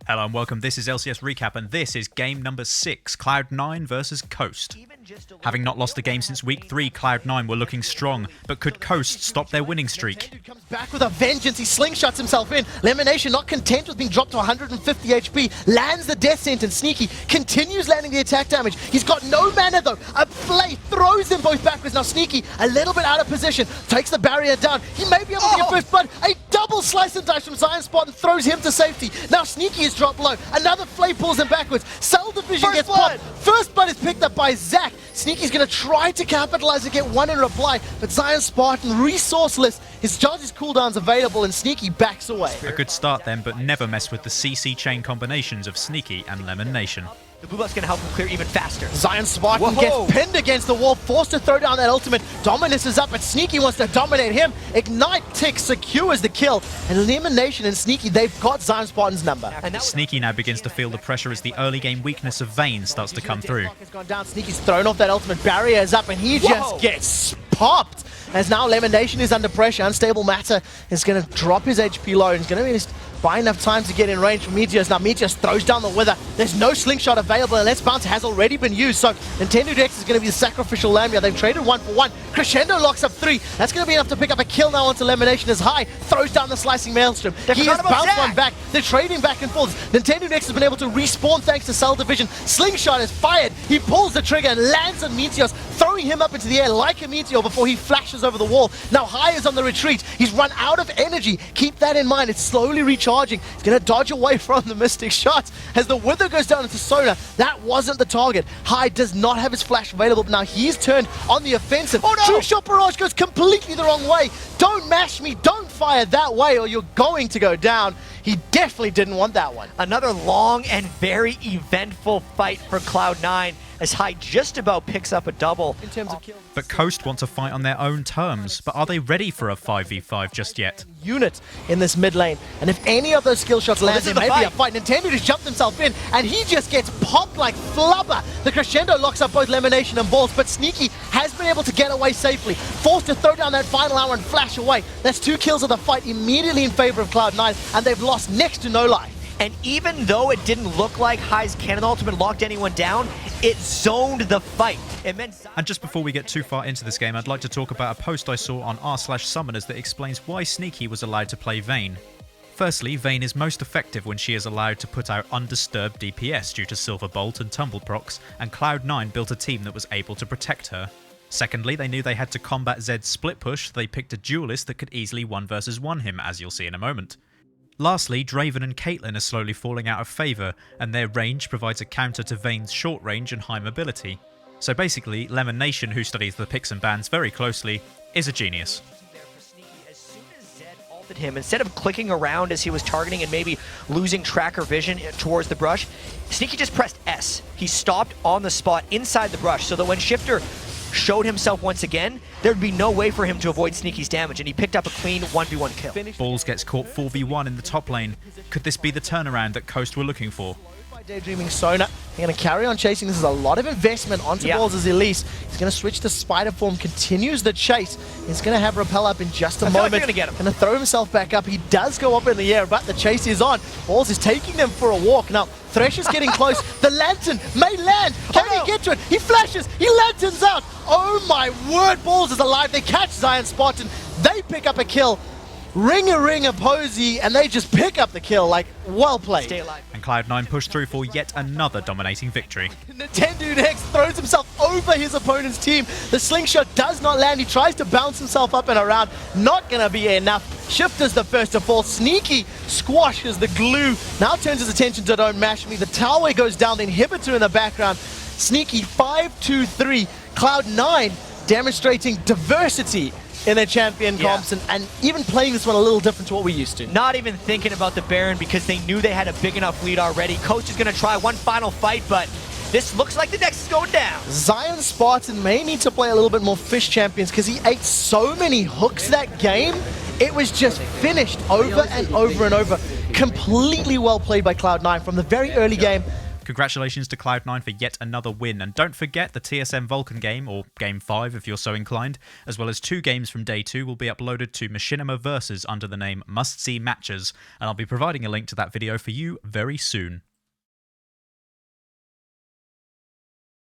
Hello and welcome, this is LCS Recap and this is game number 6, Cloud9 versus Coast. Having not lost a game since week 3, Cloud9 were looking strong, but could Coast stop their winning streak? Comes back with a vengeance, he slingshots himself in. Lemonation not content with being dropped to 150 HP, lands the death sentence. Sneaky continues landing the attack damage. He's got no mana though. A play throws them both backwards. Now Sneaky a little bit out of position, takes the barrier down. He may be able to get first blood. A double slice and dice from Zion Spot and throws him to safety. Now Sneaky is dropped low. Another flay pulls him backwards. Cell Division gets popped. First blood is picked up by Zach. Sneaky's going to try to capitalize and get one in reply, but Zion Spartan resourceless. His charges cooldown's available and Sneaky backs away. A good start then, but never mess with the CC chain combinations of Sneaky and Lemon Nation. The blue buff's gonna help him clear even faster. Zion Spartan gets pinned against the wall, forced to throw down that ultimate. Dominus is up, but Sneaky wants to dominate him. Ignite Tick secures the kill. And Elimination and Sneaky, they've got Zion Spartan's number. And Sneaky now begins to feel the pressure as the early game weakness of Vayne starts to come through. Has gone down. Sneaky's thrown off that ultimate, barrier is up, and he just gets popped. As now Elimination is under pressure. Unstable Matter is going to drop his HP low and he's going to be buy enough time to get in range for Meteors. Now Meteors throws down the Wither. There's no slingshot available, and Let's Bounce has already been used, so Nintendo Dex is going to be the sacrificial lamb here. They've traded 1 for 1. Crescendo locks up 3. That's going to be enough to pick up a kill now onto Elimination as High throws down the slicing Maelstrom. He has bounced one back. They're trading back and forth. Nintendo Dex has been able to respawn thanks to Cell Division. Slingshot is fired. He pulls the trigger and lands on Meteors, throwing him up into the air like a meteor before he flashes over the wall. Now High is on the retreat. He's run out of energy. Keep that in mind. It's slowly recharging. He's going to dodge away from the Mystic shot as the Wither goes down into Sona. That wasn't the target. High does not have his flash available, but now he's turned on the offensive. Oh, no! True Shot Barrage goes completely the wrong way. Don't mash me, don't fire that way or you're going to go down. He definitely didn't want that one. Another long and very eventful fight for Cloud9 as High just about picks up a double. In terms of kills. But Coast want to fight on their own terms, but are they ready for a 5v5 just yet? Unit in this mid lane, and if any of those skill shots land, there may be a fight. Nintendo just jumped himself in, and he just gets popped like flubber. The Crescendo locks up both Lemonation and Balls, but Sneaky has been able to get away safely, forced to throw down that final hour and flash away. That's 2 kills of the fight immediately in favor of Cloud9, and they've lost next to no life. And even though it didn't look like High's Kennen ultimate locked anyone down, it zoned the fight. And just before we get too far into this game, I'd like to talk about a post I saw on r/summoners that explains why Sneaky was allowed to play Vayne. Firstly, Vayne is most effective when she is allowed to put out undisturbed DPS due to Silver Bolt and Tumble procs, and Cloud9 built a team that was able to protect her. Secondly, they knew they had to combat Zed's split push, so they picked a duelist that could easily 1 versus 1 him, as you'll see in a moment. Lastly, Draven and Caitlyn are slowly falling out of favour, and their range provides a counter to Vayne's short range and high mobility. So basically, Lemon Nation, who studies the picks and bans very closely, is a genius. As soon as Zed ulted him, instead of clicking around as he was targeting and maybe losing tracker vision towards the brush, Sneaky just pressed S. He stopped on the spot inside the brush so that when Shifter showed himself once again, there'd be no way for him to avoid Sneaky's damage, and he picked up a clean 1v1 kill. Balls gets caught 4v1 in the top lane. Could this be the turnaround that Coast were looking for? By Daydreaming Sona, they're going to carry on chasing. This is a lot of investment onto Balls as Elise. He's going to switch to Spider form, continues the chase. He's going to have Repel up in just a moment. Going to throw himself back up. He does go up in the air, but the chase is on. Balls is taking them for a walk. Now, Thresh is getting close. The Lantern may land. Can he get to it? He flashes. He lanterns out. Oh my word, Balls is alive. They catch Zion Spartan. They pick up a kill. Ring-a-ring a Posey, and they just pick up the kill. Like, well played. Stay alive. And Cloud9 push through for yet another dominating victory. Nintendo Dex throws himself over his opponent's team. The slingshot does not land. He tries to bounce himself up and around. Not going to be enough. Shifter's the first to fall. Sneaky squashes the glue. Now turns his attention to Don't Mash Me. The tower goes down. The inhibitor in the background. Sneaky 5-2-3. Cloud9 demonstrating diversity in their champion comps, and even playing this one a little different to what we used to. Not even thinking about the Baron because they knew they had a big enough lead already. Coach is going to try one final fight, but this looks like the next is going down. Zion Spartan may need to play a little bit more fish champions because he ate so many hooks that game. It was just finished over and over and over. Completely well played by Cloud9 from the very early game. Congratulations to Cloud9 for yet another win, and don't forget the TSM Vulcan game, or Game 5 if you're so inclined, as well as 2 games from Day 2 will be uploaded to Machinima Versus under the name Must See Matches, and I'll be providing a link to that video for you very soon.